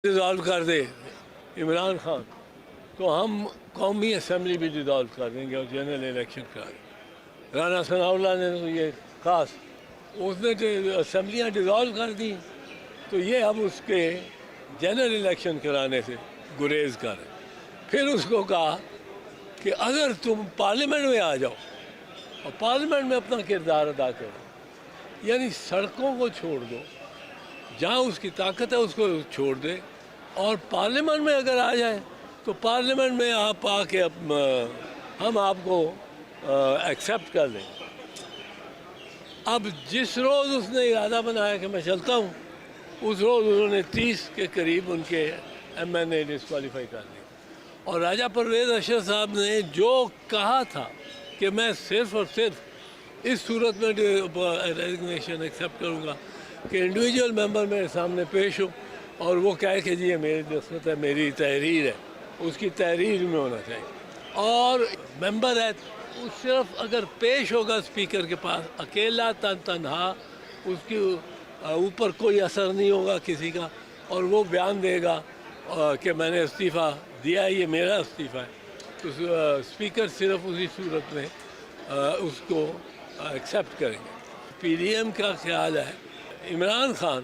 Dissolve کر دے عمران خان تو ہم قومی اسمبلی بھی ڈیزالو کر دیں گے اور جنرل الیکشن کرا دیں گے۔ رانا ثناء اللہ نے تو یہ خاص اس نے اسمبلیاں ڈیزالو کر دیں تو یہ اب اس کے جنرل الیکشن کرانے سے گریز کریں۔ پھر اس کو کہا کہ اگر تم پارلیمنٹ میں آ جاؤ اور پارلیمنٹ میں اپنا کردار ادا کرو، یعنی سڑکوں کو چھوڑ دو، جہاں اس کی طاقت ہے اس کو چھوڑ دے، اور پارلیمنٹ میں اگر آ جائیں تو پارلیمنٹ میں آپ آ کے ہم آپ کو ایکسیپٹ کر لیں۔ اب جس روز اس نے ارادہ بنایا کہ میں چلتا ہوں، اس روز انہوں نے 30 کے قریب ان کے ایم این اے ڈسکوالیفائی کر دی، اور راجہ پرویز اشرف صاحب نے جو کہا تھا کہ میں صرف اور صرف اس صورت میں ریزگنیشن ایکسیپٹ کروں گا کہ انڈیویجول ممبر میرے سامنے پیش ہو اور وہ کہے کہ جی یہ میری دستخط ہے، میری تحریر ہے، اس کی تحریر میں ہونا چاہیے، اور ممبر ہے وہ صرف اگر پیش ہوگا اسپیکر کے پاس اکیلا تنہا، اس کے اوپر کوئی اثر نہیں ہوگا کسی کا، اور وہ بیان دے گا کہ میں نے استعفیٰ دیا ہے، یہ میرا استعفیٰ ہے، تو اسپیکر صرف اسی صورت میں اس کو ایکسیپٹ کریں گے۔ پی ڈی ایم کا خیال ہے عمران خان